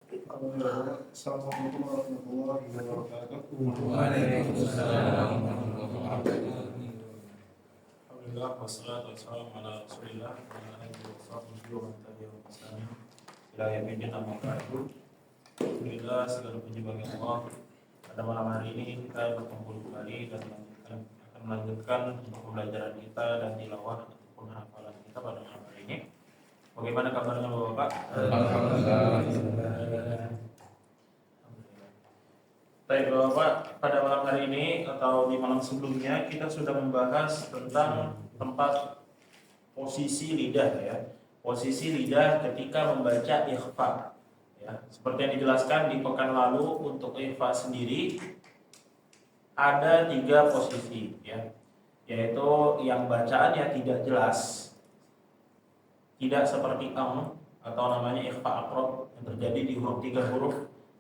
Assalamualaikum warahmatullahi wabarakatuh. Waalaikumsalam warahmatullahi wabarakatuh. Alhamdulillah wassalatu wassalamu ala Rasulillah wa ala alihi wa sahbihi wa man tabi'ahum bi ihsan ila yaumil amma ba'du. Alhamdulillah, segala puji bagi Allah. Pada malam hari ini kita berkumpul kembali dan akan melanjutkan pembelajaran kita dan tilawah ataupun hafalan kita pada malam hari ini. Bagaimana kabarnya Bapak? Alhamdulillah. Baik Bapak, pada malam hari ini atau di malam sebelumnya kita sudah membahas tentang tempat posisi lidah ya. Posisi lidah ketika membaca ikhfa ya. Seperti yang dijelaskan di pekan lalu, untuk ikhfa sendiri ada 3 posisi ya. Yaitu yang bacaannya tidak jelas, tidak seperti atau namanya ikhfa aqrab yang terjadi di huruf 3 huruf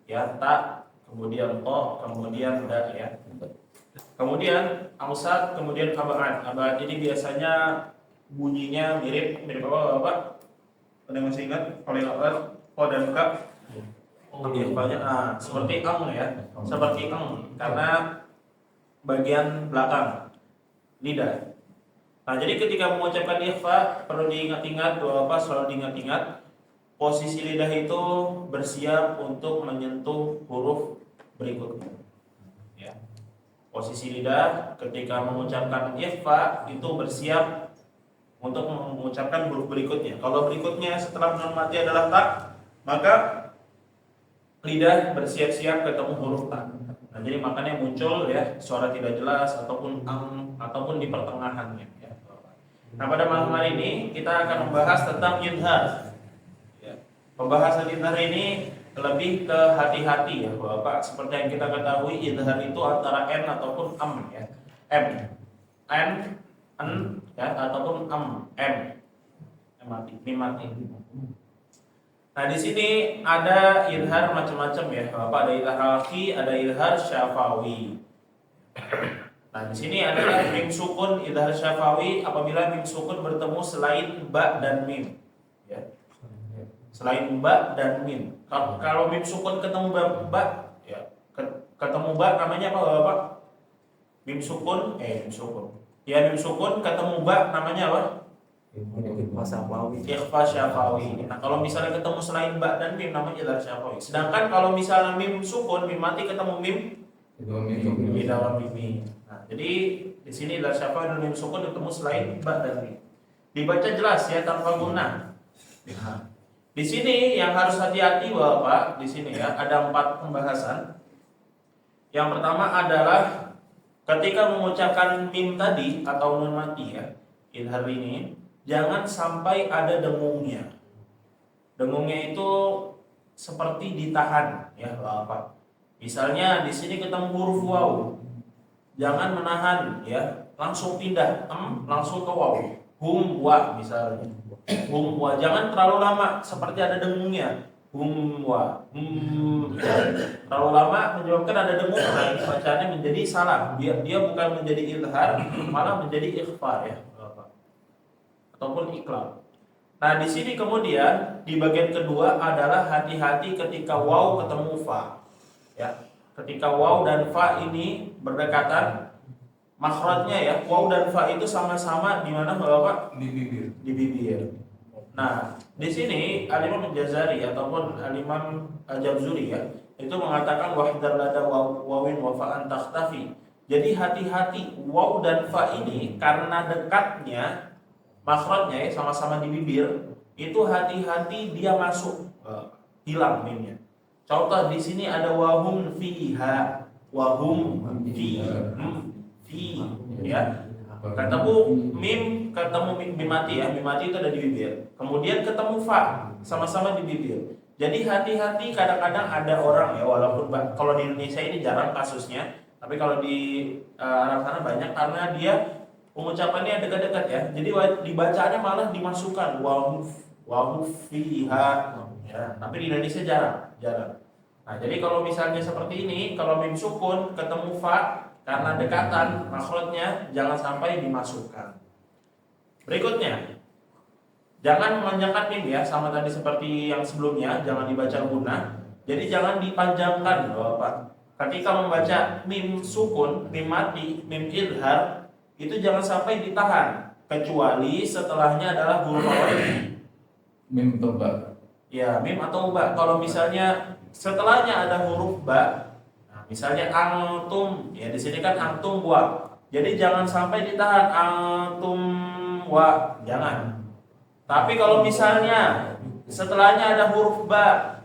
ya, ta, kemudian to, kemudian da ya. Kemudian ausat, kemudian abad. Abad ini biasanya bunyinya mirip apa Bapak? Ada yang masih ingat? Paling awal ko dan ka. Ikhfanya seperti ya. Seperti karena bagian belakang lidah. Nah, jadi ketika mengucapkan ikhfa perlu diingat-ingat Bapak, selalu diingat-ingat posisi lidah itu bersiap untuk menyentuh huruf berikutnya. Ya. Posisi lidah ketika mengucapkan ikhfa itu bersiap untuk mengucapkan huruf berikutnya. Kalau berikutnya setelah nun mati adalah ta, maka lidah bersiap-siap ketemu huruf ta. Nah, jadi makanya muncul ya suara tidak jelas ataupun ataupun di pertengahannya. Ya. Nah, pada malam hari ini kita akan membahas tentang idhar. Ya. Pembahasan idhar ini lebih ke hati-hati ya Bapak. Seperti yang kita ketahui, idhar itu antara n ataupun ya. N ya ataupun mati. Nah, di sini ada idhar macam-macam ya Bapak. Ada idhar halqi, ada idhar syafawi. Nah, di sini adalah mim sukun idhar syafawi apabila mim sukun bertemu selain ba dan mim. Ya. Selain ba dan mim. Kalau mim sukun ketemu ba ya. Ketemu ba namanya apa Bapak? Mim sukun. Ya, mim sukun ketemu ba namanya apa? Ikhfa syafawi. Nah, kalau misalnya ketemu selain ba dan mim namanya idhar syafawi. Sedangkan kalau misalnya mim sukun, mim mati ketemu mim di dalam mim. Nah, jadi di sini idhar syafawi dan mim sukun ketemu selain ba dan mim. Dibaca jelas ya tanpa guna. Nah, di sini yang harus hati-hati Bapak, di sini ya ada 4 pembahasan. Yang pertama adalah ketika mengucapkan mim tadi atau nun mati ya, idhar ini jangan sampai ada dengungnya. Dengungnya itu seperti ditahan ya Bapak. Misalnya di sini ketemu huruf waw, jangan menahan ya, langsung pindah langsung ke waw. Hum wa misalnya. Hum wa, jangan terlalu lama seperti ada dengungnya. Hum wa. Terlalu lama menyebabkan ada dengung. Nah, ini bacaannya menjadi salah. Dia bukan menjadi idhar, malah menjadi ikhfa ya Bapak. Ataupun iqlab. Nah, di sini kemudian di bagian kedua adalah hati-hati ketika waw ketemu fa. Ya, ketika waw dan fa ini berdekatan, makhrajnya ya, waw dan fa itu sama-sama di mana Bapak? Di bibir. Di bibir. Nah, di sini Al-Imam Al-Jazari ataupun Al-Imam Al-Jabzuri ya, itu mengatakan wahdar lada wawin wa fa'an takhtafi. Jadi hati-hati waw dan fa ini karena dekatnya makhrajnya ya, sama-sama di bibir, itu hati-hati dia masuk hilang mimnya. Contoh di sini ada wahum fiha, wahum fi ya. Ketemu mim mati ya, mim mati itu ada di bibir. Kemudian ketemu fa, sama-sama di bibir. Jadi hati-hati, kadang-kadang ada orang ya, walaupun kalau di Indonesia ini jarang kasusnya, tapi kalau di Arab sana banyak karena dia pengucapannya dekat-dekat ya. Jadi dibacaannya malah dimasukkan wahum fiha ya. Tapi di Indonesia jarang. Nah, jadi kalau misalnya seperti ini, kalau mim sukun ketemu fa karena dekatan makhrajnya jangan sampai dimasukkan. Berikutnya, jangan memanjangkan mim ya, sama tadi seperti yang sebelumnya, jangan dibaca guna. Jadi jangan dipanjangkan, Bapak. Ketika membaca mim sukun, mim mati, mim idhar, itu jangan sampai ditahan, kecuali setelahnya adalah huruf apa ini? Mim atau ba? Ya, mim atau ba. Kalau misalnya setelahnya ada huruf ba, nah, misalnya antum, ya di sini kan antum wa. Jadi jangan sampai ditahan antum wa, jangan. Tapi kalau misalnya setelahnya ada huruf ba,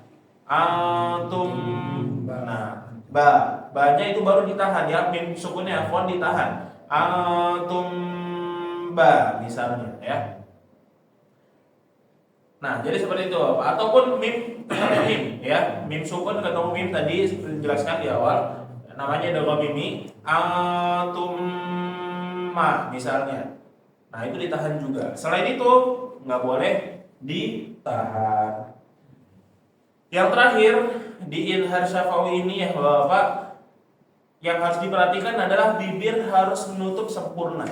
antum, nah, ba-nya itu baru ditahan ya, mim sukunnya afwan ditahan. Antum ba misalnya ya. Nah, jadi seperti itu, ataupun mim ketemu mim ya, mim sukun ketemu mim tadi dijelaskan di awal, namanya dogma mimi, antum ma misalnya. Nah, itu ditahan juga. Selain itu nggak boleh ditahan. Yang terakhir di idhar syafawi ini ya Bapak, yang harus diperhatikan adalah bibir harus menutup sempurna.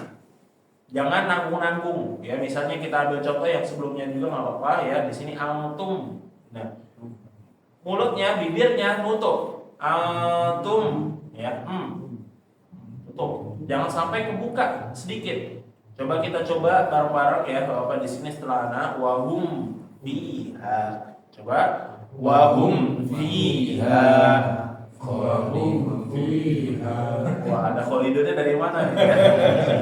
Jangan nanggung-nanggung. Ya, misalnya kita ambil contoh yang sebelumnya juga nggak apa-apa ya. Di sini antum. Nah, mulutnya, bibirnya nutup. Antum ya, tutup. Jangan sampai kebuka sedikit. Coba kita coba bareng-bareng ya Bapak di sini setelah anak wahum biha. Coba wahum fiha. Wahum fiha. Wah, ada kholidurnya dari mana nih?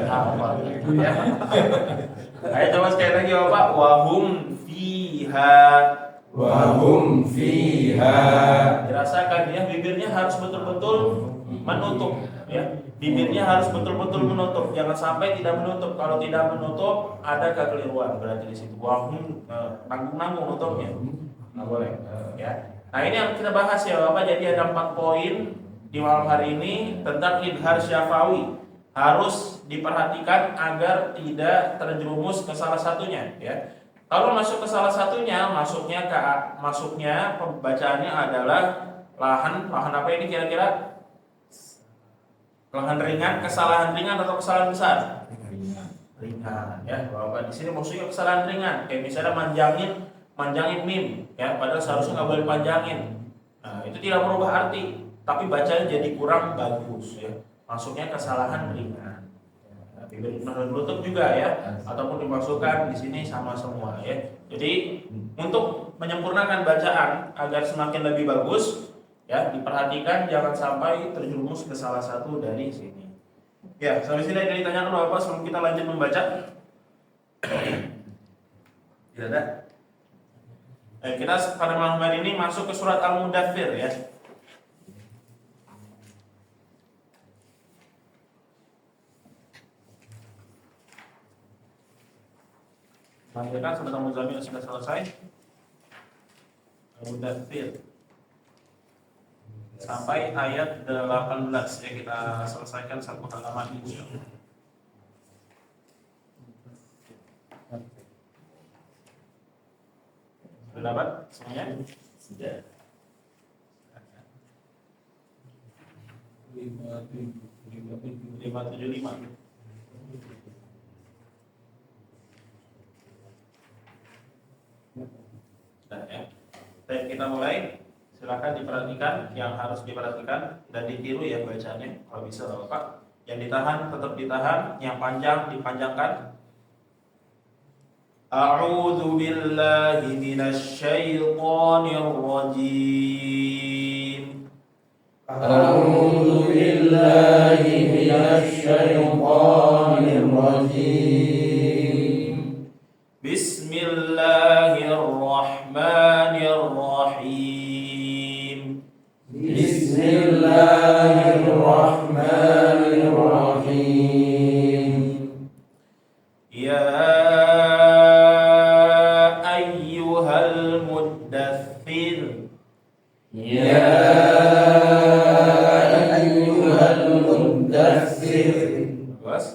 Apa gitu ya? Ayo coba sekali lagi Bapak. Wahum fiha. Wahum fiha. Dirasakan ya, bibirnya harus betul-betul menutup ya. Bibirnya harus betul-betul menutup. Jangan sampai tidak menutup. Kalau tidak menutup ada kekeliruan berarti di situ. Wahum nanggung-nanggung nutupnya. Nggak boleh ya. Nah, ini yang kita bahas ya Bapak. Jadi ada 4 poin di malam hari ini tentang idhar syafawi. Harus diperhatikan agar tidak terjerumus ke salah satunya ya. Kalau masuk ke salah satunya, masuknya pembacaannya adalah lahan apa ini kira-kira? Lahan ringan, kesalahan ringan atau kesalahan besar? Ringan ya. Bapak di sini maksudnya kesalahan ringan. Kayak misalnya manjangin mim ya, padahal seharusnya nggak boleh panjangin. Nah, itu tidak merubah arti, tapi bacanya jadi kurang bagus ya. Masuknya kesalahan ringan. Bibir menutup juga ya, ataupun dimasukkan di sini sama semua ya. Jadi untuk menyempurnakan bacaan agar semakin lebih bagus ya, diperhatikan jangan sampai terjerumus ke salah satu dari sini. Ya, sampai sini ada ditanyakan Bapak sebelum kita lanjut membaca. Tidak ada. Kita pada malam hari ini masuk ke surat Al-Mudaththir ya. Lanjutkan surat Al-Muzammil sudah selesai. Al-Mudaththir sampai ayat 18 ya, kita selesaikan satu halaman insyaallah. Sudah dapat semuanya? Sudah. 575. Nah, ya. Baik, kita mulai. Silakan diperhatikan yang harus diperhatikan dan ditiru ya bacaannya. Kalau bisa Bapak. Yang ditahan tetap ditahan, yang panjang dipanjangkan. A'udzu billahi minasy syaithanir rajim. A'udzu billahi minasy syaithanir rajim. Bismillahirrahmanirrahim. Bismillahirrahmanirrahim. Ya ayyuhal muddaththir. Ya ayyuhal muddaththir. Terus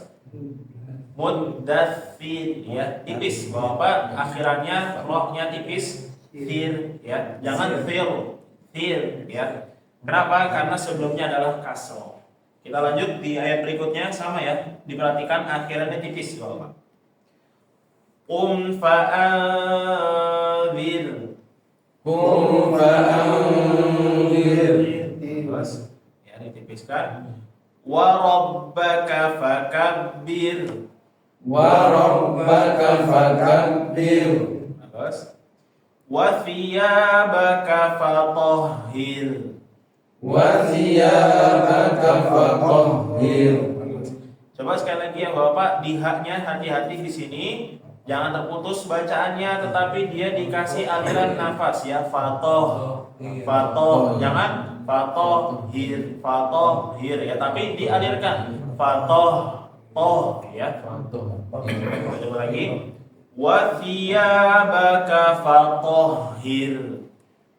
muddaththir ya, tipis Bapak, akhirannya rohnya tipis, tir ya, jangan tir ya. Kenapa? Karena sebelumnya adalah kasroh. Kita lanjut di ayat berikutnya sama ya, diperhatikan akhirannya tipis Bapak. Qum fa'anzir. قم فأنذر Terus ya ditipiskan. Wa rabbaka fakabbir. وربك فكبر Terus wa thiyabaka fatahhir. وثيابك فطهر. Coba sekali lagi ya Bapak, di haknya hati-hati di sini. Jangan terputus bacaannya, tetapi dia dikasih aliran nafas ya. Fatoh, jangan fatohir ya, tapi dialirkan. Toh ya. Kita coba lagi. Wa thiyabaka fatahhir.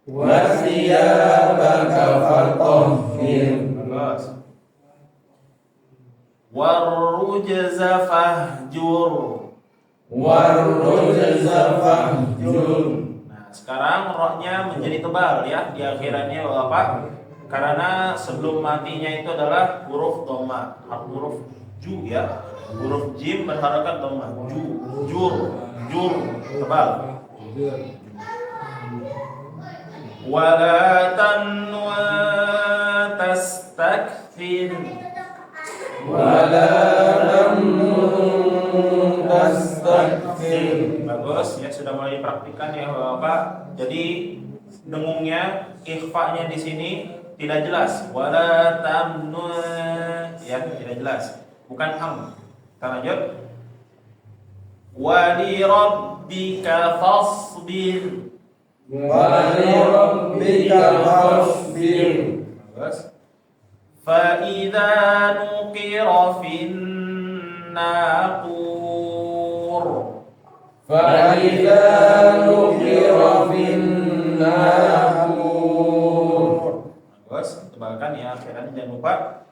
وثيابك فطهر Terus warrujza fahjur. والرجز فاهجر. Nah, sekarang rohnya menjadi tebal ya di akhirannya Bapak, karena sebelum matinya itu adalah huruf dhamma, huruf ju ya. Huruf jim berharakat dhamma. Jur tebal. Wala tanwa tastakthir. ولا تمنن تستكثر. Bagus ya, sudah mulai dipraktikkan ya Bapak. Jadi dengungnya, ikhfanya di sini tidak jelas. Wala tamnun ya, tidak jelas. Bukan am. Kita lanjut. Wa li rabbika fasbir. ولربك فاصبر. Bagus. Fa idza nuqira fin naqur. فإذا نقر في الناقور. Bagus, tebalkan ya akhirannya, jangan lupa.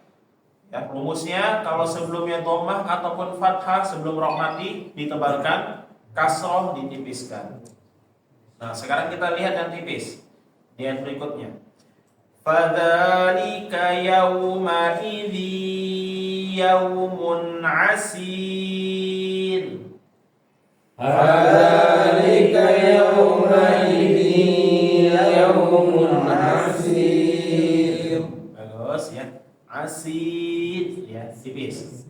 Ya, rumusnya kalau sebelumnya dhammah ataupun fathah sebelum roh mati ditebalkan, kasroh ditipiskan. Nah, sekarang kita lihat yang tipis. Di ayat berikutnya. Fadzalika yauma idzi yaumun asir. فذلك يومئذ يوم عسير. Bagus ya. Asir ya, tipis.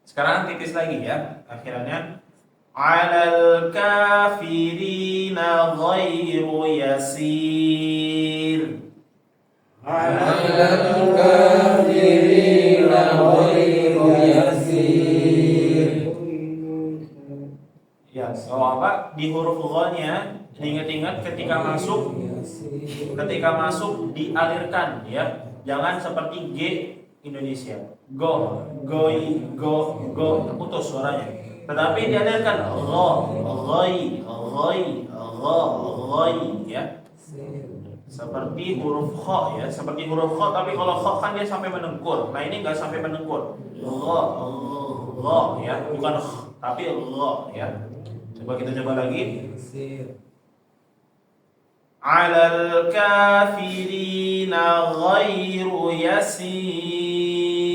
Sekarang tipis lagi ya akhirannya. Alal kafirina ghairu yasir. على الكافرين غير يسير. Ya, so apa di huruf gha-nya diingat-ingat ketika masuk dialirkan ya. Jangan seperti G Indonesia. Go, terputus suaranya. Tetapi dialirkan ghai ya. Seperti huruf kha ya, seperti huruf kha, tapi kalau kha kan dia sampai mendengkur. Nah, ini enggak sampai mendengkur. Gha ya, bukan kh, tapi gha ya. Kita coba lagi. Alal kafirina ghairu yasir.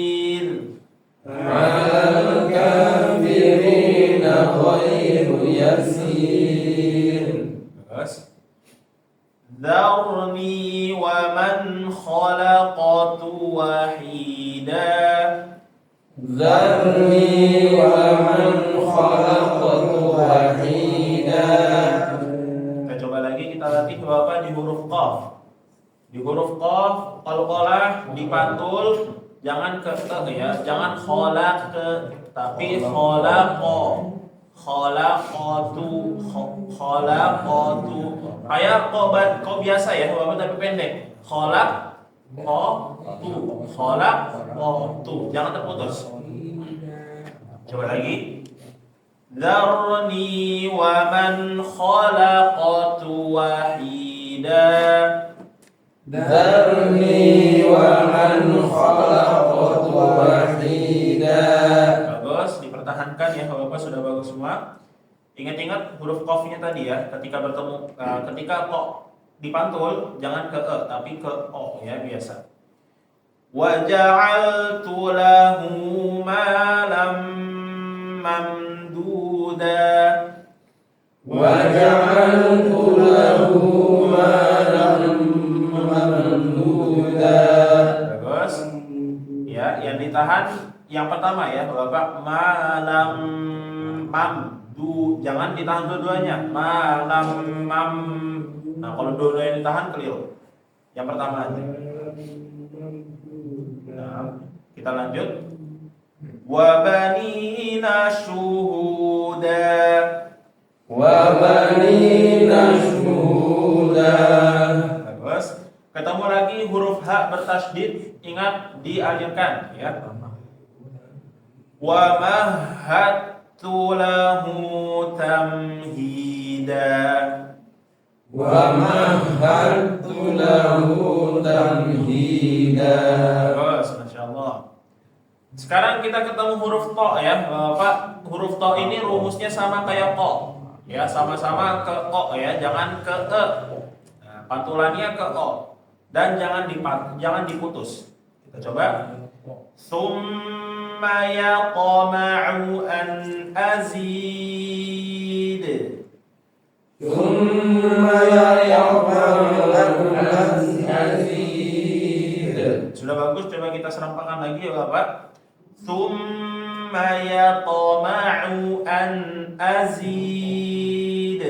على الكافرين غير يسير. Terus Dharni wa man khalaqtu wahida. ذرني ومن خلقت وحيدا. Kita coba lagi, kita latih Bapak di huruf qaf. Di huruf qaf, qalqalah dipantul, jangan ke ya, jangan khalaq ke, tapi khalaqo. Khalaqatu. Kayak kok biasa ya Bapak, tapi pendek. Khalaqtu. Jangan terputus. Coba lagi. Dzarni wa man khalaqtu wahida. ذرني ومن خلقت وحيدا. Bagus, dipertahankan ya Bapak, sudah bagus semua. Ingat-ingat huruf qafnya tadi ya, ketika bertemu ketika kok dipantul jangan ke e tapi ke o ya, biasa. Wa ja'altu lahu malam mamduda. وجعلت له Tahan yang pertama ya, Bapak. Malam mamdu, jangan ditahan dua-duanya. Malam mam. Nah, kalau dua-duanya ditahan keliru. Yang pertama aja. Nah, kita lanjut. Wa banina syuhuda. Wa banina syuhuda. Bagus. Ketemu lagi huruf H bertasydid, ingat dialirkan ya. Wa mahattu lahu tamhida. Wa mahattu lahu tamhida. Bagus, Masya Allah. Sekarang kita ketemu huruf to ya, Bapak. Huruf to ini rumusnya sama kayak ko, ya sama-sama ke o ya, jangan ke e. Nah, pantulannya ke o dan jangan diputus. Kita coba. Summa yaqma'u an azid. Summa yaqma'u an azid. Sudah bagus, coba kita serampakan lagi ya Bapak. Thumma yaqma'u an azid.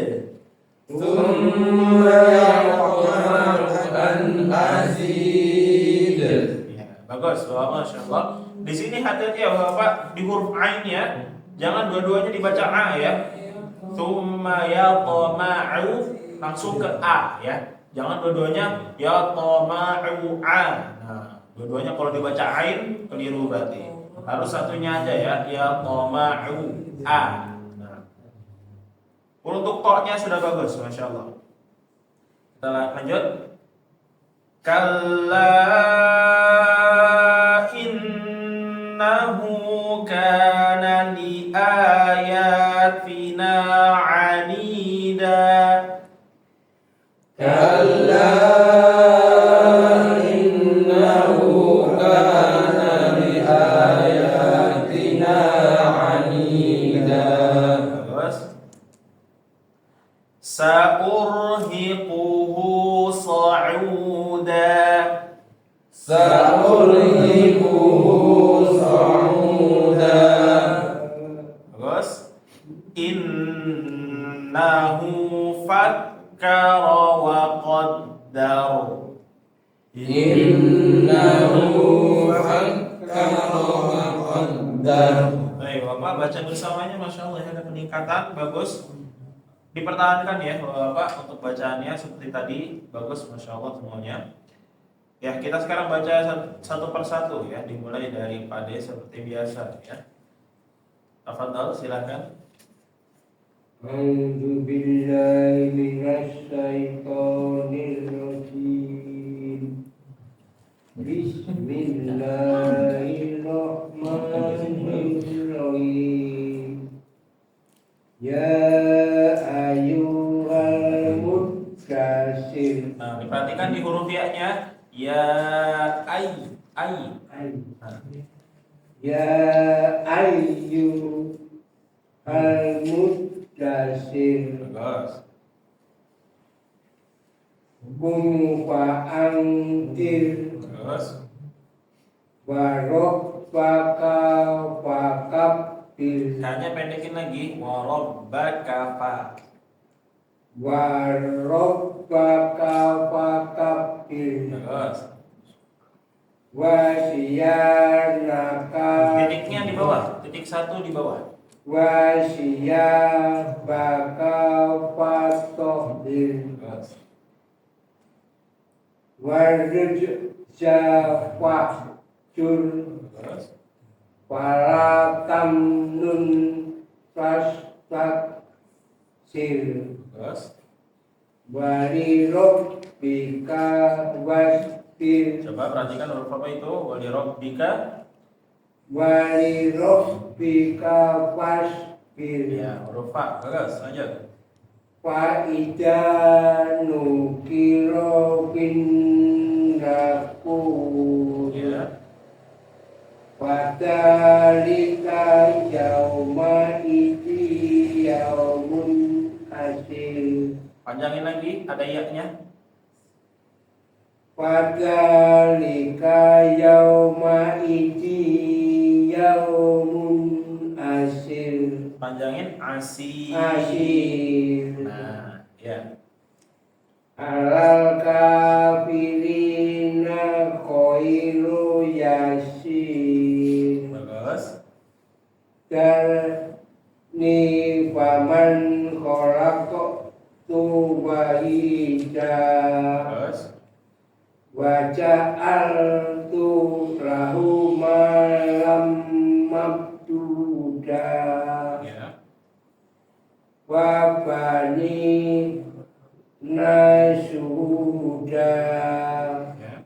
Thumma yaqma'u an azid. Ya, bagus, Masya Allah. Di sini hati-hati ya Bapak, di huruf ain ya. Jangan dua-duanya dibaca a ya. Thumma yaqma'u langsung ke a ya. Jangan dua-duanya yaqma'u a. Nah, dua-duanya kalau dibaca ain keliru berarti. Harus satunya aja ya, yaqma'u a. Nah. Untuk to-nya sudah bagus, Masya Allah. Kita lanjut. Kalla innahu kana li ayatina anida. Kalla innahu kana li ayatina anida. Bagus. Sa'urhiquhu sa'uda. Sa'urhiquhu sa'uda. Bagus. Innahu fakkara wa qaddar. Innahu fakkara wa qaddar. Baik, Bapak baca bersamanya, Masya Allah ada peningkatan, bagus. Dipertahankan ya Bapak untuk bacaannya seperti tadi, bagus, Masya Allah semuanya. Ya, kita sekarang baca satu persatu ya, dimulai dari Pade seperti biasa ya. Tafadhal, silakan. A'udzu billahi minasy syaithanir rajim. Bismillahirrahmanirrahim. Ya ayyuhal muddatsir. Nah, diperhatikan di huruf ya-nya. Ya ai. Nah, Ya ayyuhal muddatsir. bagus. Qum fa'anzir. Bagus. Wa rabbaka fakabbir. Hanya pendekin lagi. Wa rabbaka fa. Wa rabbaka fakabbir. Bagus. Wa siyanaka. Titiknya di bawah, titik satu di bawah. Wa siyabaka fatahhir. Bagus. Wa rujza fahjur. Bagus. Wala tamnun fastakthir. Bagus. Wali rabbika wasbir. Coba perhatikan huruf apa itu? Wali rabbika. Wali rabbika wasbir. Ya, huruf fa. Bagus, lanjut. Fa idza nukira fin naqur. Ya. Wadhalika yauma idzi yaumun asir. Panjangin lagi, ada ya-nya. Wadhalika yauma idzi Panjangin asir. asir. Nah, ya. Alal kafirina khairu yasir. Bagus. Darni faman khalaqtu wahida Bagus. wa ja'altu lahu malam mamduda Ya. wa bani nasuda Ya.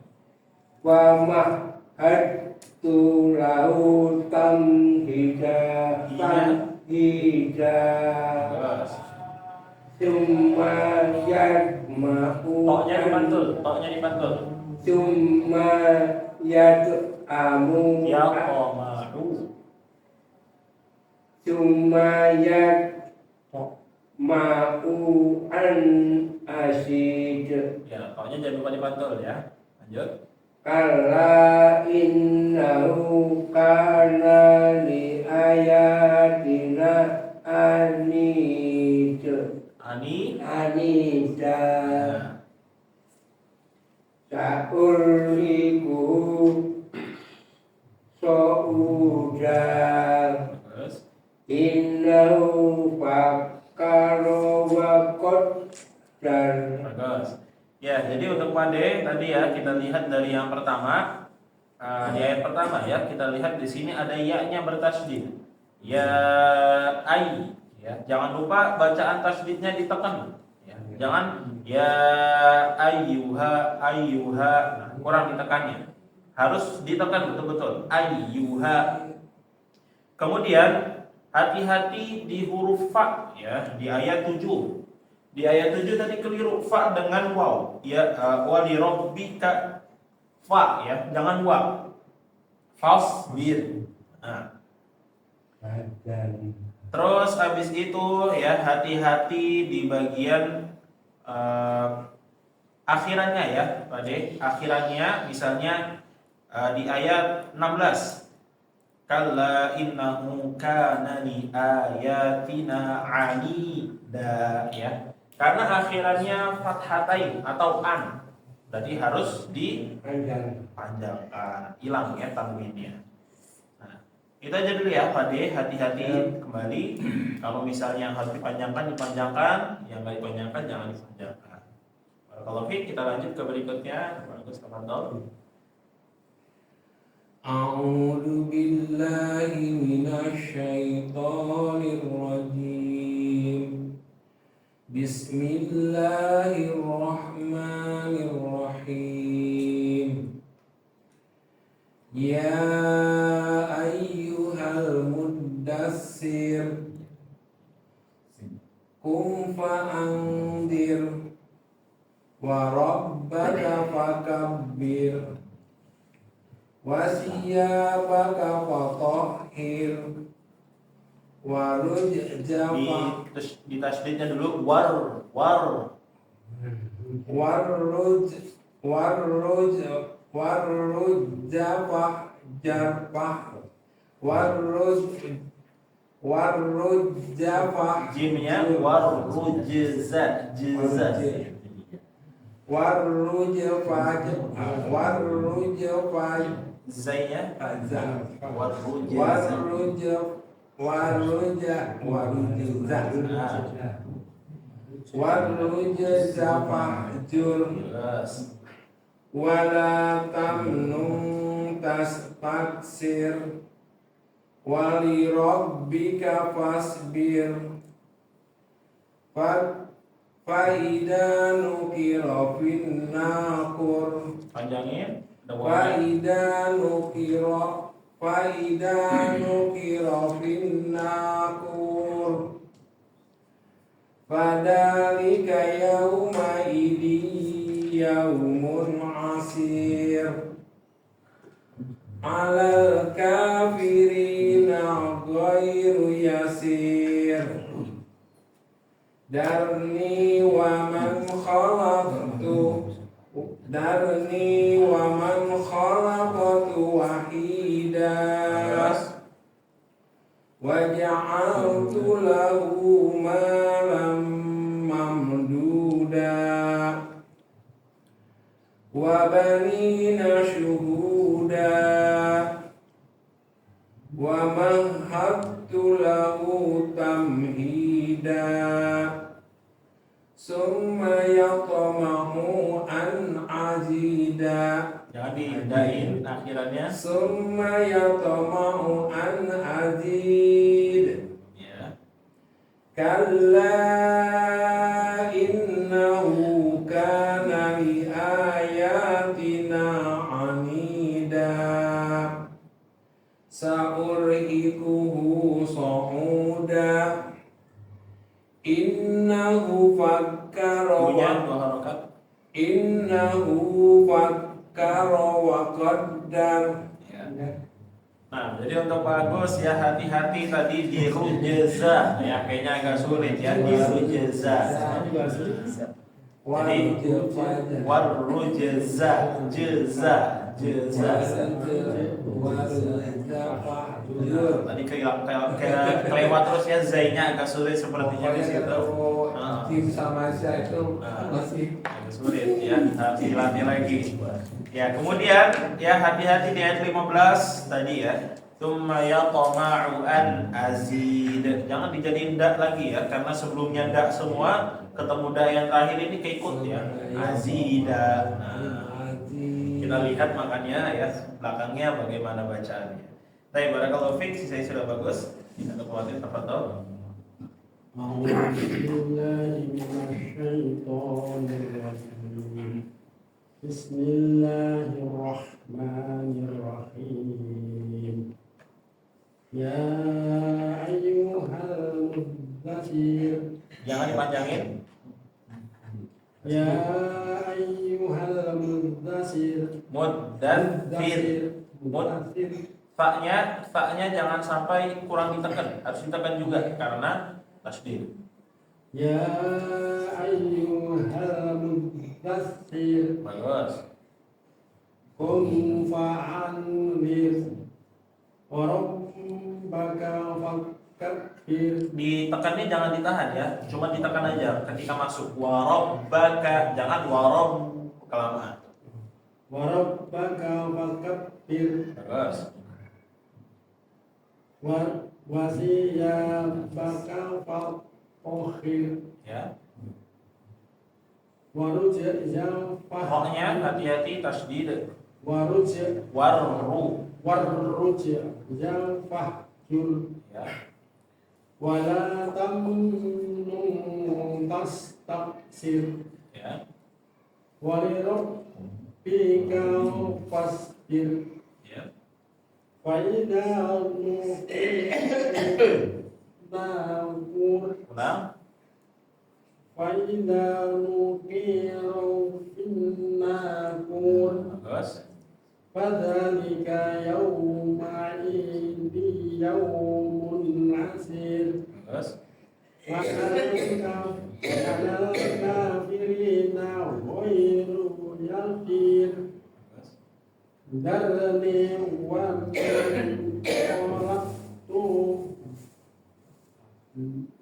wa mahadtu lahu tamhida tamhida Bagus. summa yadma'u Toknya dibantul, toknya dibantul. summa yad'amu Ya qamadu. summa yadma'u an asid Ya, toknya jangan lupa dibantul ya. Lanjut. kalla innahu kana li ayatina anid anida Nah, sa'urhiku so'uda terus. innahu fakaro wa qaddar. Bagus. Ya, jadi untuk Pade tadi ya kita lihat dari yang pertama. Di ayat pertama ya, kita lihat di sini ada ya-nya bertasydid. Ya ai ya. Jangan lupa bacaan tasydidnya ditekan ya. Jangan ya ayyuha ayyuha. Nah, kurang ditekannya. Harus ditekan betul-betul. Ayyuha. Kemudian hati-hati di huruf fa ya di ayat 7. Di ayat 7 tadi keliru fa dengan waw. Ya wa li rabbika fa ya, jangan wa. Fasbir. Nah, terus habis itu ya hati-hati di bagian akhirannya ya, Pak De. Akhirannya misalnya di ayat 16. Kalla innahu kana li ayatina anida ya. Karena akhirannya fathatain atau an. Berarti harus dipanjangkan, hilang ya tanwinnya. Nah, kita aja dulu ya Pak De, hati-hati kembali. Kalau misalnya yang harus dipanjangkan, dipanjangkan, yang nggak dipanjangkan jangan dipanjangkan. Kalau kita lanjut ke berikutnya. Bagus, tafadhol. A'udzu billahi minasyaitonir rajim. Bismillahirrahmanirrahim. Ya ayyuhal muddassir qum fa'andir wa rabbaka fakabbir wasiyabaka fatahhir warujza Di tasydidnya dulu war warujza warujza jimnya warujza zainya warujza fahjur wala tamnun tastaksir wali rabbika fasbir faida nukira fin naqur panjangin faida nukira fin naqur fadalika yauma idin yaumun asir alal kafirina ghairu yasir darni wa man khalaqtu wahida وجعلت له مالا ممدودا وبنين شهودا ومهدت له تمهيدا ثم يطمع أن أزيدا. Jangan diindahin akhirannya. Summa yatama'u an azid. Ya. Kalla innahu kana li ayatina anida. Sa'urhikuhu sa'uda. Innahu fakkara Punya dua harokat. Innahu fakkara wa qaddar. Ya. Nah, jadi untuk Pak Agus ya hati-hati tadi di rujeza ya kayaknya agak sulit ya di rujeza. Jadi warujeza jeza jeza. Tadi kelewat terus ya zainya agak sulit sepertinya di situ. Tim sama saya itu masih agak sulit ya, harus dilatih lagi. Ya, kemudian ya hati-hati di ayat 15 tadi ya. Tsumma yatama'u an azid. Jangan dijadiin dak lagi ya, karena sebelumnya dak semua, ketemu dak yang terakhir ini keikut ya. Azida. Nah, kita lihat makanya ya belakangnya bagaimana bacaannya. Baik, barakallahu fiik, saya sudah bagus. Tidak khawatir, tafadhol. Bismillahirrahmanirrahim. Ya ayyuhal muddatsir. Jangan dipanjangin. Ya ayyuhal muddatsir. Muddatsir. Muddatsir. Fa-nya jangan sampai kurang ditekan, harus ditekan juga karena tasdid. Ya ayyuhal muddatsir. Bagus. Qum fa'anzir. Wa rabbaka fakabbir. Ditekannya jangan ditahan ya, cuma ditekan aja ketika masuk. Wa rabbaka, jangan wa rabb kelamaan. Wa rabbaka fakabbir. Bagus. Wasiyabaka fa'okhir. Ya. Roknya hati-hati tasdid. Warru. Ya. Wala tamnun tastaksir. Ya. Walirabbika fasbir. Ya. Fa'idha Ulang. Fa'idha nukiru finnakur. Bagus. Fadhalika yawma'idi yawmun asir. Bagus. Wa alal kafirina ghairu yasir.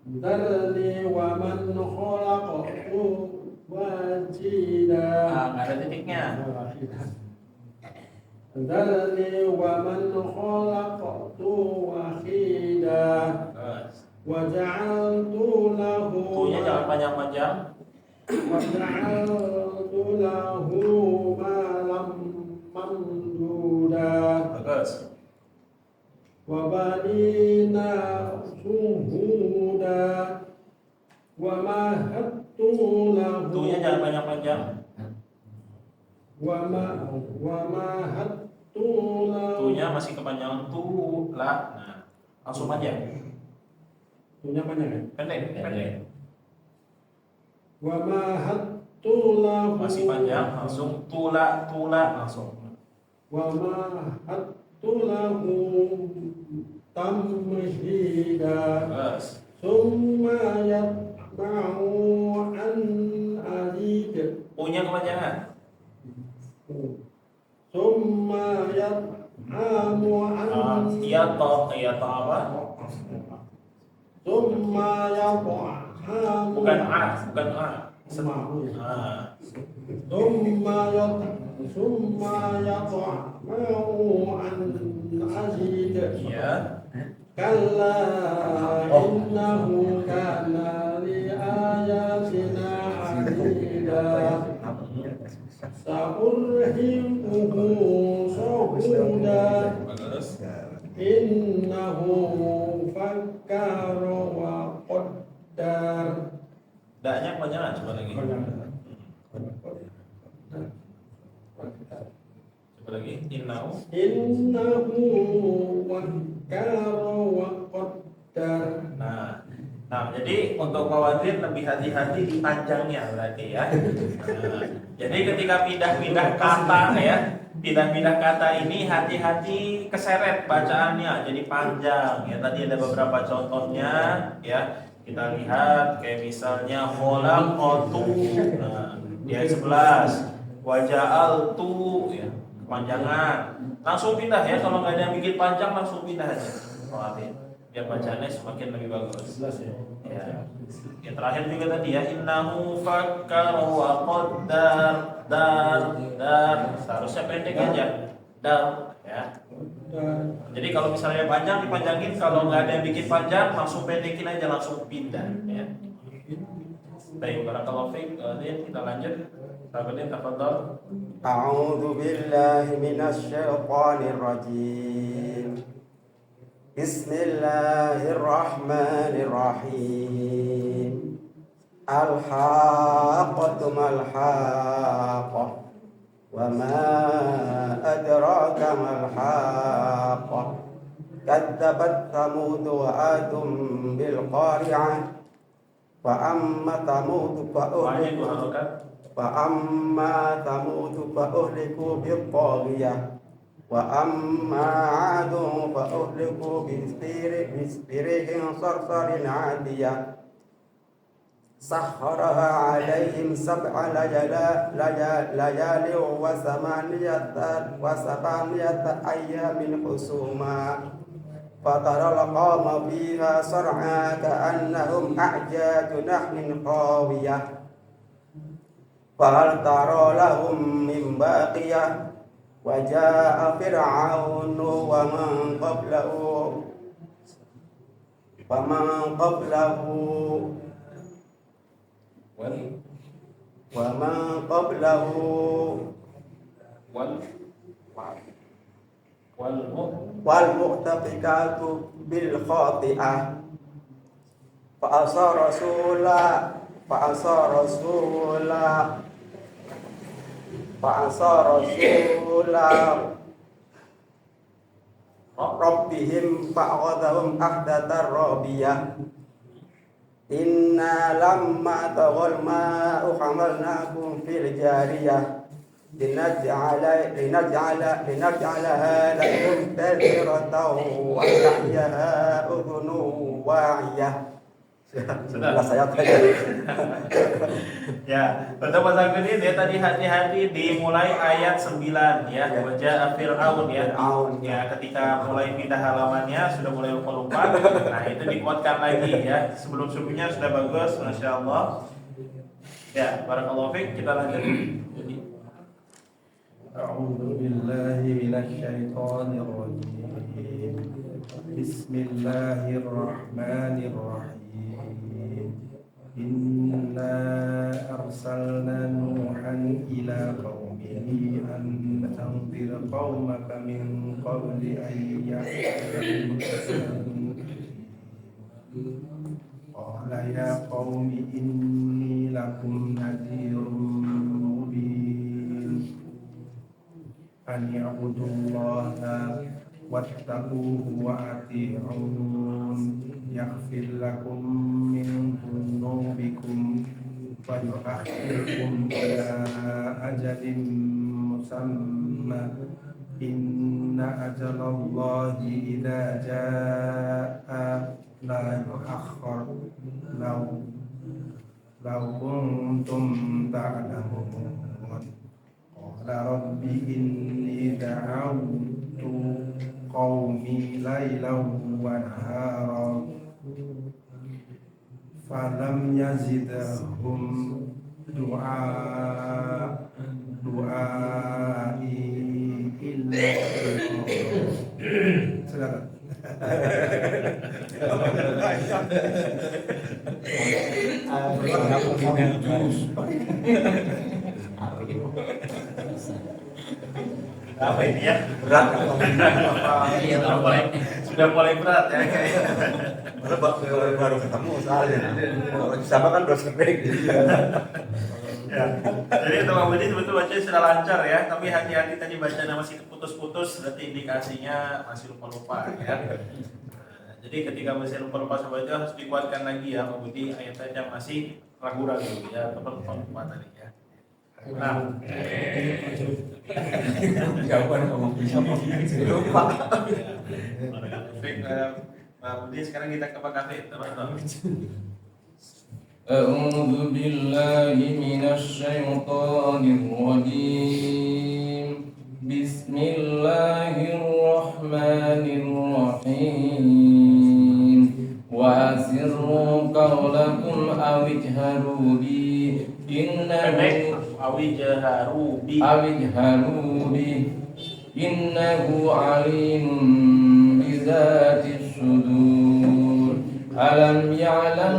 Darni wa man khalaqtu wajida. Nggak ada titiknya. Darni wa man khalaqtu wahida. Bagus. Wa ja'altu lahu Tunya jangan panjang-panjang. malam mamduda. Bagus. Wa banina suhuda. Wa mahattu lahu. Tunya jangan panjang-panjang. Wa mahattu lahu. Tunya masih kepanjangan tu la. Nah, langsung aja. Tunya panjang kan? Pendek. Wa mahattu lahu. Masih panjang, langsung tula langsung. Wa mahattu lahu tamhida. Bagus. Summa yatma'u an azid. Punya kepanjangan. Summa yat'amu an Iya toh apa? Summa yat'amu. Bukan A. Summa yat'amu an azid. Ya. Kalla innahu kana li ayatina anida. Sa'urhiquhu sahuda. Bagus. Innahu fakkara wa qaddar. Daknya kepanjangan coba lagi. Coba lagi. Innahu fakkara wa qaddar. Nah, jadi untuk khawatir lebih hati-hati di panjangnya berarti ya. Nah, jadi ketika pindah-pindah kata ya, pindah-pindah kata ini hati-hati keseret bacaannya, jadi panjang ya. Tadi ada beberapa contohnya ya. Kita lihat kayak misalnya khalaqatu. Nah, di ayat 11 waja'altu ya, kepanjangan. Langsung pindah ya, kalau nggak ada yang bikin panjang langsung pindah aja. Khawatir. Biar bacaannya semakin lebih bagus. Ya. Yang terakhir juga tadi ya, innahu fakkara wa qaddar. Dar. Seharusnya pendek aja. Dar ya. Jadi kalau misalnya panjang dipanjangin, kalau nggak ada yang bikin panjang langsung pendekin aja, langsung pindah ya. Baik, barakallahu fiik. Kita lanjut. Sahabatnya tafadhol. A'udzu billahi minasy syaithanir rajim. Bismillahirrahmanirrahim. Al-haqqatu mal-haqqah. Wa ma adraka mal-haqqah. Kadzabat Thamud wa Adum bil qari'ah. Wa amma Thamud fa uhliku bil taghiyah. Wa amma 'adun fa uhliku bisrihin sarsarin 'adiyah. Sakharaha 'alaihim sab'a layali wa samaniyata ayyamin husuma. Fataral qawma fiha sar'a ka'annahum a'jaju nahlin qawiyah. Fahal tara lahum min baqiyah. Wa jaa'a fir'aunu wa man qablahu wal muqtafikatu bil khati'ah. Fa asa rasula rabbihim fa'akhadhahum akhdatar rabiyah. Inna lamma taghal ma'u hamalnakum fil jariyah linaj'alaha lakum tadhkiratan wa ta'yaha udhunun wa'iyah. Sudah. Saya Ya, untuk pasal ini dia tadi hati-hati dimulai ayat 9 ya. Wajah Fir'aun ya. Ya, ketika mulai pindah halamannya sudah mulai lupa-lupa. Nah, itu dikuatkan lagi ya. Sebelum-sebelumnya sudah bagus, Masya Allah. Ya, barakallahu fiik, kita lanjut. A'udzu billahi minasy syaithanir rajim. Bismillahirrahmanirrahim. Inna arsalna Nuhan ila qaumihi an anzir qaumaka min qabli an ya'tiyahum. Qala ya qaumi inni lakum nadhirun mubin. An ya'budullaha wattaquhu wa ati'un. Yaghfir lakum min dhunubikum wa yu'akhirkum ila ajalin musamma. Inna ajalallahi idza jaa'a la yu'akhkhar law kuntum ta'lamun. Qala rabbi inni da'awtu qaumi lailan wa nahara falam yazidhum du'ai illa silakan. Apa ini ya? Berat. Iya, sudah mulai berat ya kayaknya. Karena baru ketemu soalnya. Kalau sama kan udah sering. Ya. Jadi teman ini sebetulnya bacanya sudah lancar ya, tapi hati-hati tadi bacanya masih putus-putus, berarti indikasinya masih lupa-lupa ya. Jadi ketika masih lupa-lupa sama itu harus dikuatkan lagi ya, Budi ayat-ayat yang masih ragu-ragu ya, atau lupa tadi ya. Nah, Jawaban ngomong bisa Lupa. Pak Budi sekarang kita ke Pak Kafir, teman-teman. أعوذ بالله من الشيطان الرجيم بسم الله الرحمن الرحيم وأسروا قولكم أو اجهروا به إنه عليم بذات الصدور ألم يعلم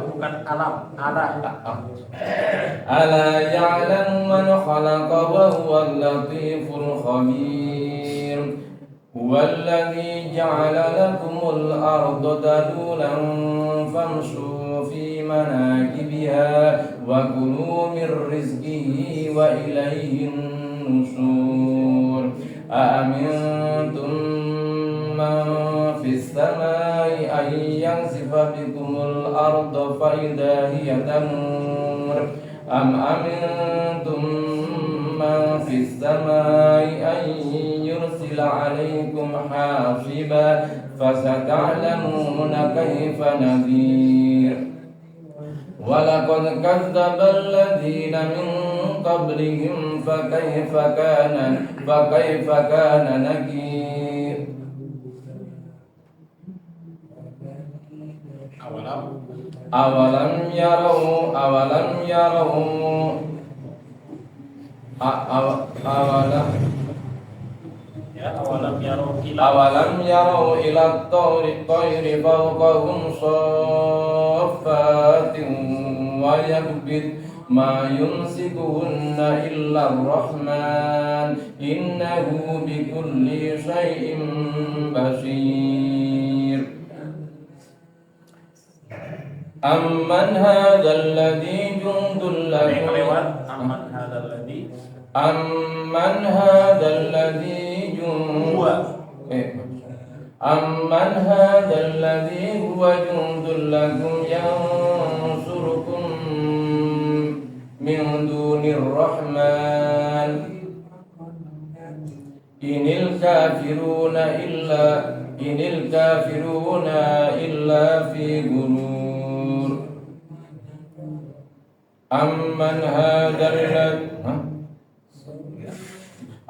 bukan alam, ألا يعلم من خلق وهو اللطيف الخبير هو الذي جعل لكم الأرض ذلولا فامشوا في مناكبها وكلوا من رزقه وإليه النشور أأمنتم من في السماء أن ينسف بكم الأرض فإذا هي تمور أم أمنتم من في السماء أن يرسل عليكم حاصبا فستعلمون كيف نذير ولقد كذب الذين من قبلهم فكيف كان نكير أولم يروا إلى الطير فوقهم صافات ويكبت ما يمسكهن إلا الرحمن إنه بكل شيء بصير أمن هذا الذي جند لكم أمن هذا الذي هو جند لكم ينصركم من دون الرحمن إن الكافرون إلا في غرور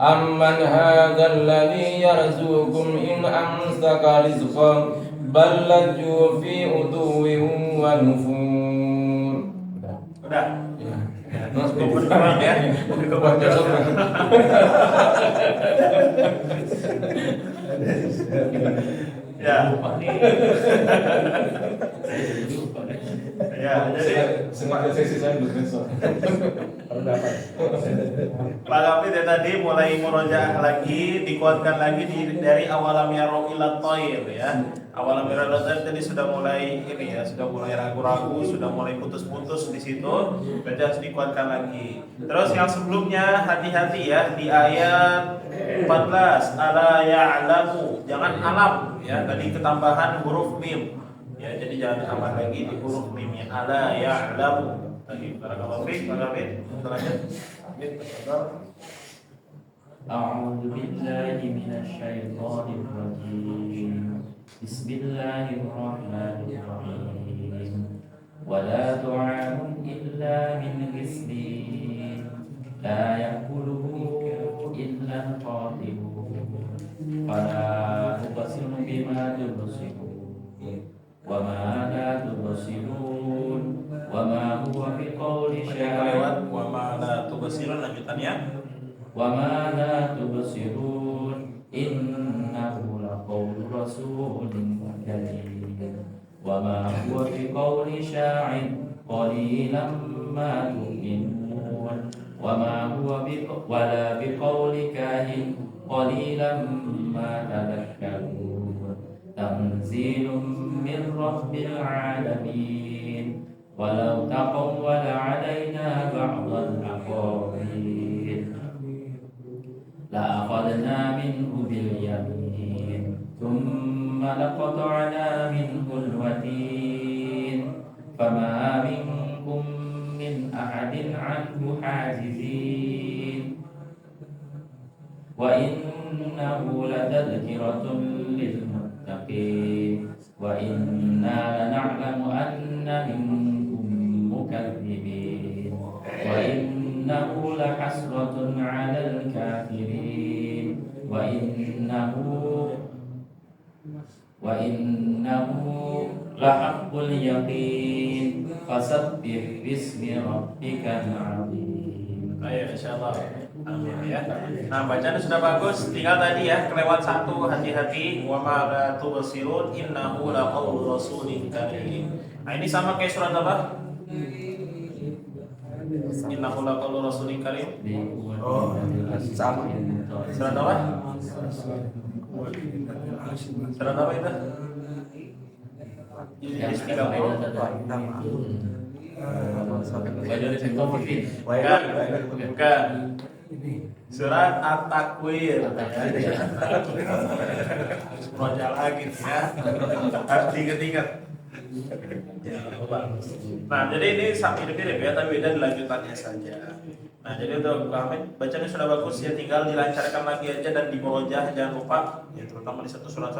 أمن هذا الذي يرزقكم إن أمسك رزقا بل لجوا في عتو ونفور. Udah. Ya. Ya, jadi sengaja sesi saya belum besok. Pak Gafir ya tadi mulai murojaah lagi, dikuatkan lagi dari awalam yaro ila thair ya. Awalam yaro ila thair tadi sudah mulai ini ya, sudah mulai ragu-ragu, sudah mulai putus-putus di situ. Berarti harus dikuatkan lagi. Terus yang sebelumnya hati-hati ya di ayat 14 ala ya'lamu, jangan alam ya, tadi ketambahan huruf mim. Ya, jadi jangan tambah lagi di huruf mimnya ala ya'lamu. Tadi barakallahu fiik, Pak Gafir. Lanjut. أعوذ بالله من الشيطان الرجيم بسم الله الرحمن الرحيم ولا طعام إلا من غسلين لا يأكله إلا الخاطئون فلا huwa biqauli Kelewat syai'in wa ma la tubsirun lanjutannya. وما لا تبصرون إنه لقول رسول كريم وما هو بقول شاعر قليلا ما تؤمنون وما هو ولا بقول كاهن قليلا ما تذكرون تنزيل من رب العالمين ولو تقول علينا بعض الأقاويل لأخذنا منه باليمين ثم لقطعنا منه الوتين فما منكم من أحد عنه حاجزين وإنه لتذكرة للمتقين وإنا لنعلم أن منكم مكذبين وإنه لحسرة على الكافرين وإنه لحق اليقين فسبح باسم ربك العظيم. Ayo insyaallah. Amin ya. Nah, bacaan sudah bagus, tinggal tadi ya kelewat satu, hati-hati wa ma la tubsirun innahu laqaulu rasulin karim. Nah, ini sama kayak surat apa? Innahu laqaulu rasulin karim. Oh, sama. Surat apa? Surat apa itu? Yang Juz 30. Bukan. Surat At-Takwir. Proja lagi ya. Harus diingat-ingat. Nah, jadi ini mirip-mirip ya, tapi beda di lanjutannya saja. Nah, jadi untuk Ahmed bacanya sudah bagus ya, tinggal dilancarkan lagi aja dan dimurojah, jangan lupa ya, terutama di satu surat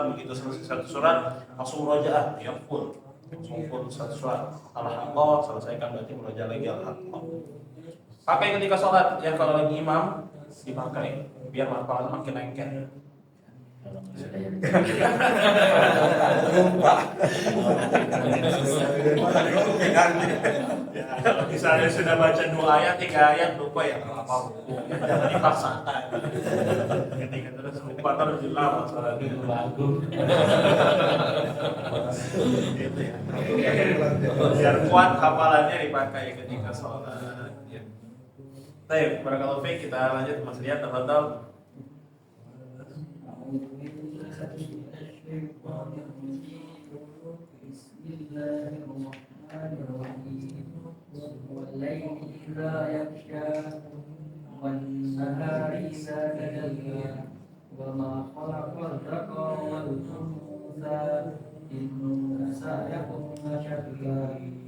begitu selesai satu surat langsung murojaah ya full. Langsung full satu surat. Al-Haqqah selesaikan berarti murojaah lagi Al-Haqqah. Pakai ketika sholat ya, kalau lagi imam dipakai biar hafalan makin lengket. Ya, kalau misalnya sudah baca 2 ayat, 3 ayat lupa ya apa jangan dipaksakan. Ketika terus lupa terus lama sholat itu lagu. Gitu ya. Biar kuat hafalannya dipakai ketika sholat. Ya. Baik, barakallahu fiik, kita lanjut Mas Riyad, tafadhol. والليل إذا يغشى والنهار إذا تجلى وما خلق الذكر والأنثى إن سعيكم لشتى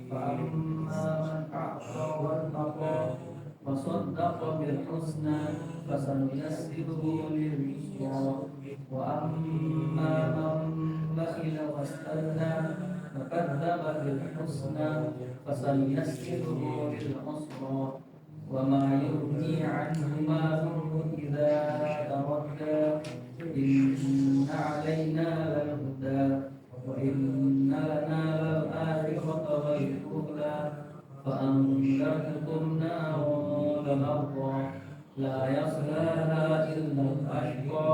فأما من أعطى واتقى وصدق بالحسنى فسنيسره لليسرى وأما من بخل واستغنى وكذب بالحسنى فسنيسره للعسرى وما يغني عنه ماله إذا تردى إن علينا للهدى وإن لنا للآخرة والأولى فأنذرتكم نارا تلظى لا يصلاها إلا الأشقى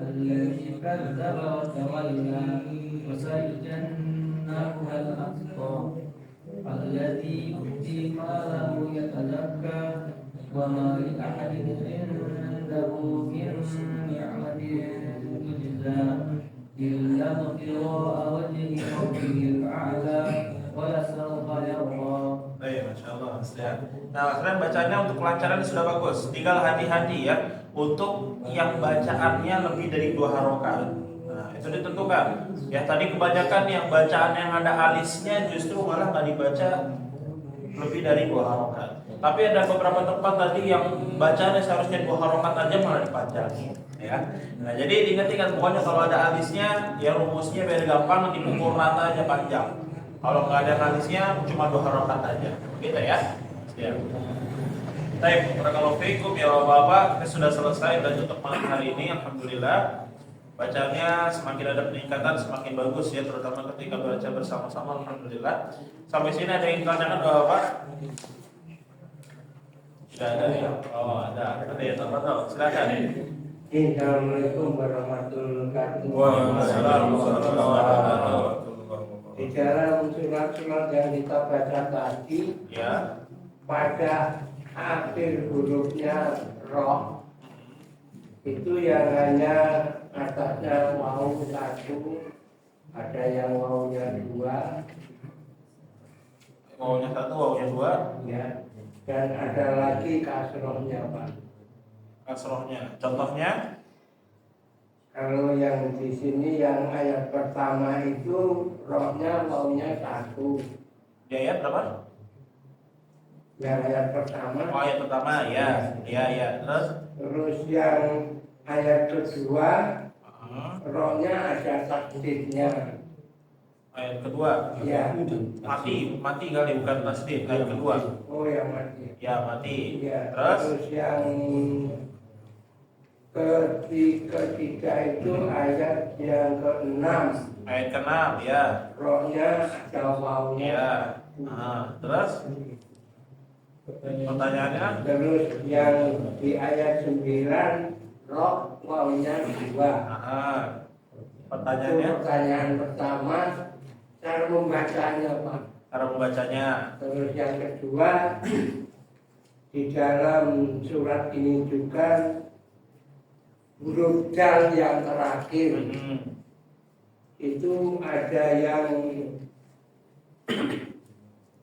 الذي كذب وتولى وسيجنبها الأتقى الذي يؤتي ماله يتزكى وما لأحد عنده من نعمة تجزى إلا ابتغاء وجه ربه الأعلى ولسوف يرضى. Baik, Masya Allah. Nah, kalian bacanya untuk kelancaran sudah bagus. Tinggal hati-hati ya untuk yang bacaannya lebih dari 2 harokat. Nah, itu ditentukan. Ya tadi kebanyakan yang bacaan yang ada alisnya justru malah nggak dibaca lebih dari 2 harokat. Tapi ada beberapa tempat tadi yang bacaannya seharusnya 2 harokat aja malah dipanjangin. Ya. Nah, jadi diingat-ingat pokoknya kalau ada alisnya, ya rumusnya biar gampang dipukul rata aja panjang. Kalau nggak ada alisnya cuma 2 harokat aja, gitu ya. Ya. Baik, barakallahu fiikum ya Bapak, kita sudah selesai dan untuk malam hari ini, alhamdulillah. Bacanya semakin ada peningkatan semakin bagus ya, terutama ketika baca bersama-sama. Alhamdulillah. Sampai sini ada yang ditanyakan Bapak? Sudah ada ya? Oh ada ya, teman-teman. Silakan ya. Assalamualaikum warahmatullahi wabarakatuh. Waalaikumsalam warahmatullahi wabarakatuh. Di dalam surat-surat yang kita baca tadi, Ya. pada akhir hurufnya roh, itu yang hanya atasnya waw satu, ada yang wawnya dua, Wawunya satu, wawunya dua, ya, dan ada lagi kasrohnya, Pak. kasrohnya. Contohnya? Kalau yang di sini yang ayat pertama itu rohnya wawnya satu. Di ayat berapa? Yang ayat pertama. Oh, ayat pertama ya. Ya. Terus yang ayat kedua Hmm. rohnya ada tasdidnya. Ayat kedua. Ya. Mati kali, bukan tasdid. Ayat kedua. Oh yang mati. Ya, mati. Ya. Terus? Terus yang ketiga itu ayat yang keenam. Ayat ke-6 ya. Rohnya ada wawnya. Ya. Terus pertanyaannya? Terus yang di ayat 9 roh wawnya dua. Itu Pertanyaannya? pertanyaan pertama, cara membacanya, Pak. Cara membacanya. Terus yang kedua, di dalam surat ini juga huruf dal yang terakhir itu ada yang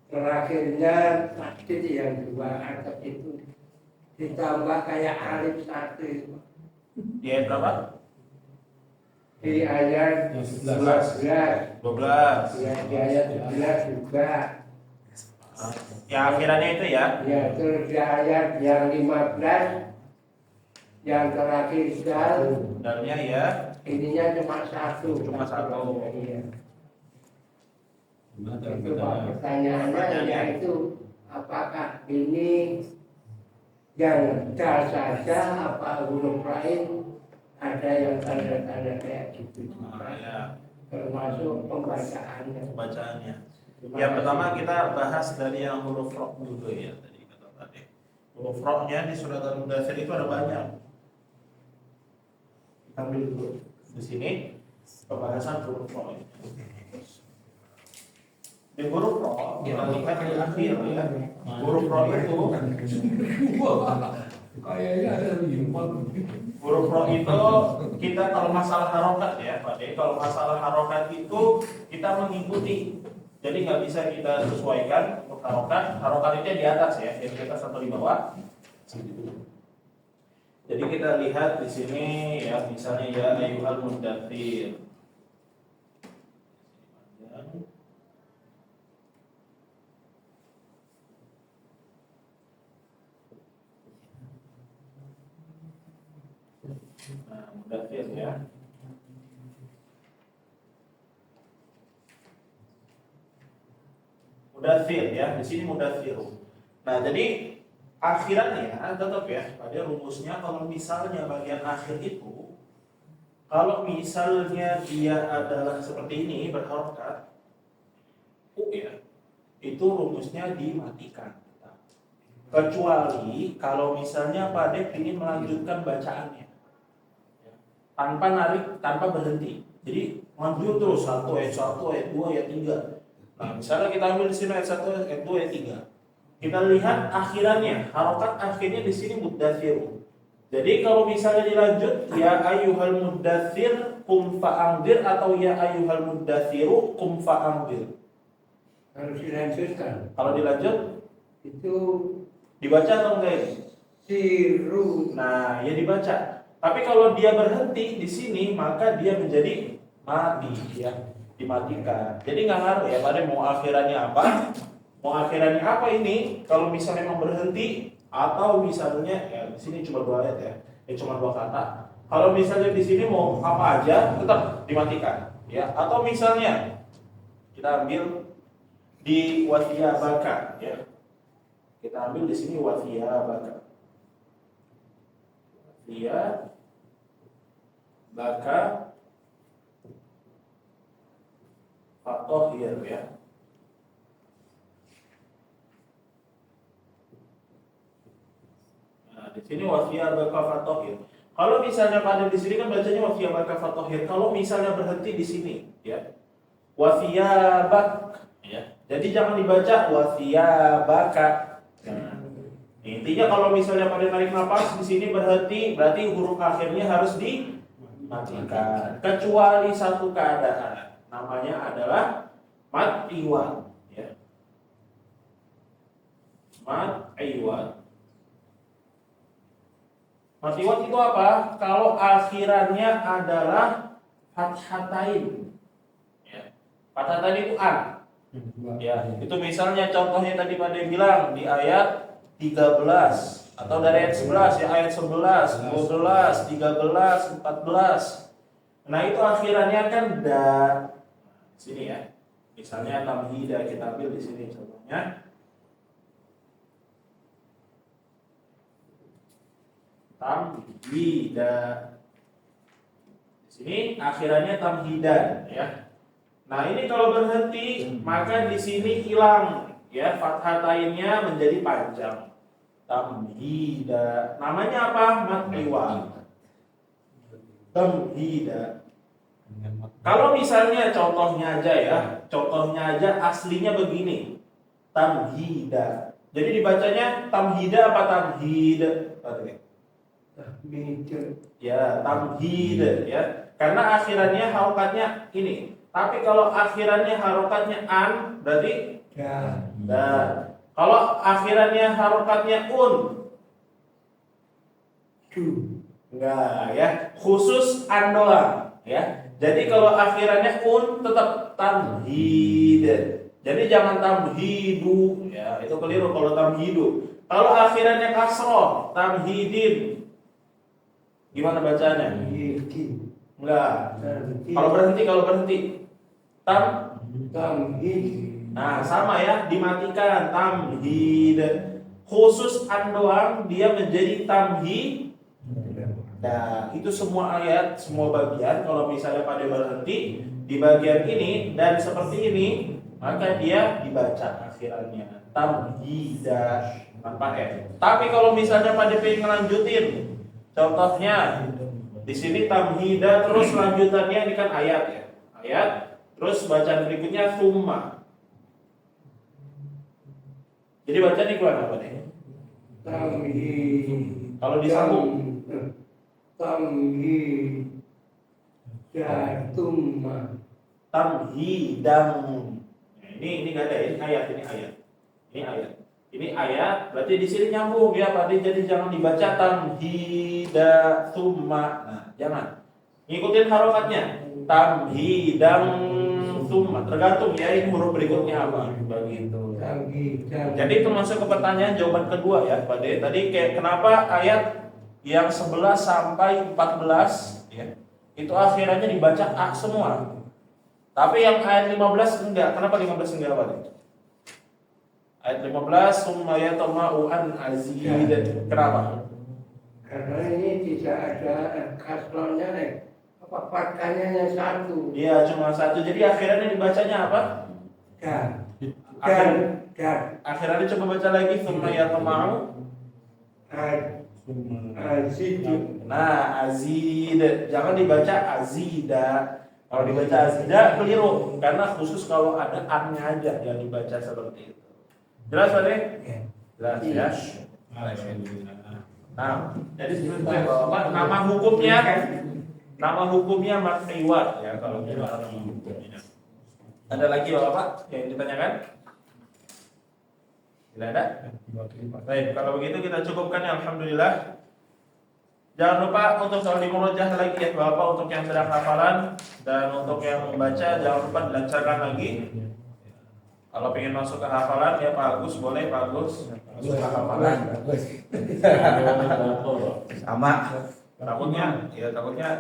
terakhirnya tasdid yang dua, atas itu ditambah kayak alif satu. Di ayat berapa? Di ayat 12. 12. Ya, di ayat 11 juga. Yang akhirannya itu ya. Ya, terus di ayat yang 15 yang terakhir dal, Dalnya ya. ininya cuma satu. Cuma satu. Iya. Itu Pak, pertanyaannya yaitu apakah ini yang dal saja apa huruf lain ada yang tanda-tanda kayak gitu, Ya. termasuk pembacaannya. Pembacaannya. Yang pertama kita bahas dari yang huruf roh dulu ya, tadi kata tadi. Huruf rohnya di surat Al-Mudaththir itu ada banyak. Kita ambil dulu di sini pembahasan huruf roh. Di huruf roh kita lihat di akhir ya. Huruf roh itu Kayaknya ada huruf roh itu kita kalau masalah harokat ya Pak De, kalau masalah harokat itu kita mengikuti. Jadi nggak bisa kita sesuaikan untuk harokat itu di atas ya, jadi kita satu di bawah. Jadi kita lihat di sini ya, misalnya ya ayyuhal muddatsir. Nah, muddatsir ya. Mudaththir ya, di sini mudaththir. Nah, jadi akhirannya tetap ya, pada rumusnya kalau misalnya bagian akhir itu, kalau misalnya dia adalah seperti ini berharokat, ya, itu rumusnya dimatikan. Kecuali kalau misalnya pada ingin melanjutkan bacaannya, tanpa narik, tanpa berhenti. Jadi lanjut terus ayat 1, ayat 2, ayat 3. Nah, misalnya kita ambil di sini ayat 1, ayat 2, ayat 3. Kita lihat akhirannya, harokat akhirnya di sini muddatsiru. Jadi kalau misalnya dilanjut ya ayyuhal muddatsir qum fa'anzir atau ya ayyuhal muddatsiru qum fa'anzir. harus dilanjutkan. Kalau dilanjut Itu dibaca atau enggak ini? siru. Nah, ya dibaca. Tapi kalau dia berhenti di sini maka dia menjadi mati ya, dimatikan. Jadi nggak ngaruh ya, pada mau akhirannya apa? Mau akhirannya apa ini? Kalau misalnya memang berhenti atau misalnya ya di sini cuma 2 ayat ya, cuma 2 kata. Kalau misalnya di sini mau apa aja tetap dimatikan ya. Atau misalnya kita ambil di wathiyabaka ya. Kita ambil di sini wathiyabaka. Wathiyabaka fatohir ya. Nah, di sini wasiyabaka fatohir. Kalau misalnya pada di sini kan bacanya wasiyabaka fatohir. Kalau misalnya berhenti di sini ya. Wasiyabak ya. Jadi jangan dibaca wasiyabaka. Nah, intinya kalau misalnya pada tarik nafas di sini berhenti, berarti huruf akhirnya harus dimatikan. Kecuali satu keadaan, namanya adalah mat iwan ya. Mat iwan. Mat iwan itu apa? Kalau akhirannya adalah fathatain. Ya. Fathatain itu an. Ya, itu misalnya contohnya tadi pada bilang di ayat 13 atau dari ayat 11 ya, ayat 11, 12, 13, 14. Nah, itu akhirannya kan da. Sini ya. Misalnya tamhida kita ambil di sini contohnya. Tamhida. Di sini akhirannya tamhidan ya. Nah, ini kalau berhenti maka di sini hilang ya, fathatainnya menjadi panjang. Tamhida. Namanya apa? Mat iwan. Tamhida. Kalau misalnya contohnya aja aslinya begini. Tamhida. Jadi dibacanya tamhida apa tamhid? Ya, tamhid ya. Karena akhirannya harokatnya ini. Tapi kalau akhirannya harokatnya an, berarti da. Kalau akhirannya harokatnya enggak ya, khusus an doang ya. Jadi kalau akhirannya tetap tamhid. Jadi jangan tamhidu ya, itu keliru kalau tamhidu. Kalau akhirannya kasroh, tamhidin. Gimana bacanya? Enggak. Kalau berhenti tamhid. Nah, sama ya, dimatikan tamhid. Khusus an doang dia menjadi tamhid. Nah, itu semua ayat, semua bagian kalau misalnya pada berhenti di bagian ini dan seperti ini, maka dia dibaca akhirannya tamhida tanpa f. Tapi kalau misalnya pada pengen ngelanjutin, contohnya di sini tamhida terus lanjutannya ini kan ayat ya. Ayat terus bacaan berikutnya summa. Jadi bacaan ini keluar apa nih? Tamhid. Kalau disambung tamhidatumma. Tamhidam. Nah, ini nggak ada ya, ini ayat. Ini ayat, berarti di sini nyambung ya, Pak. Jadi jangan dibaca tamhida summa. Nah, jangan. Ngikutin harokatnya. Tamhidam summa. Tergantung ya ini huruf berikutnya apa. Begitu. Jadi itu masuk ke pertanyaan jawaban kedua ya, Pak. Tadi kayak kenapa ayat yang 11 sampai 14 ya, itu akhirannya dibaca a semua. Tapi yang ayat 15 enggak. Kenapa 15 enggak, Pak? Ayat 15 summa yatama'u an azid. Kenapa? Karena ini tidak ada kasrohnya apa fathahnya yang satu. Iya, cuma satu. Jadi akhirannya dibacanya apa? Dan. Akhirannya coba baca lagi summa yatama'u azid. Nah, azid. Jangan dibaca azida. Kalau dibaca azida keliru karena khusus kalau ada an-nya aja yang dibaca seperti itu. Jelas, Pak? Jelas ya. Nah, jadi sebetulnya bahwa nama hukumnya makriwat ya kalau kita nama hukumnya. Ada lagi Bapak yang ditanyakan? Tidak ada? Baik, kalau begitu kita cukupkan ya, alhamdulillah. Jangan lupa untuk selalu dimurojah lagi ya Bapak, untuk yang sedang hafalan dan untuk yang membaca jangan lupa dilancarkan lagi. Kalau pengen masuk ke hafalan ya Pak Agus, boleh Pak Agus masuk ke hafalan. Sama. Takutnya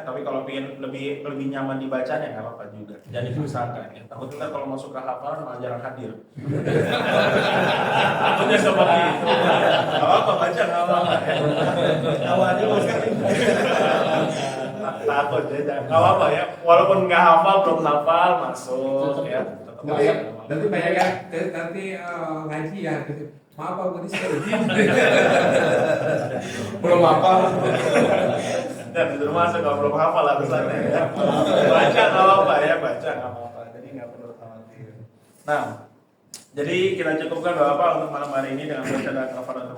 tapi kalau pengen lebih nyaman dibacanya nggak apa-apa juga. Jadi diusahakan ya. Takut kita kalau masuk ke hafalan malah jarang hadir. Takutnya seperti itu. Nggak apa-apa baca nggak apa-apa. Awalnya sekali. takut ya, nggak apa-apa ya. Walaupun nggak hafal, belum hafal, masuk ya. Tetap Nanti banyak kan, nanti ngaji ya. Maaf Pak Budi sekali. Belum apa? Dan di rumah masuk kalau belum hafal alasannya ya. Baca nggak apa-apa ya, baca nggak apa-apa. Jadi nggak perlu khawatir. Nah, jadi kita cukupkan Bapak untuk malam hari ini dengan baca dan kafaratul.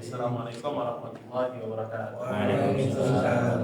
Assalamualaikum warahmatullahi wabarakatuh. Waalaikumsalam.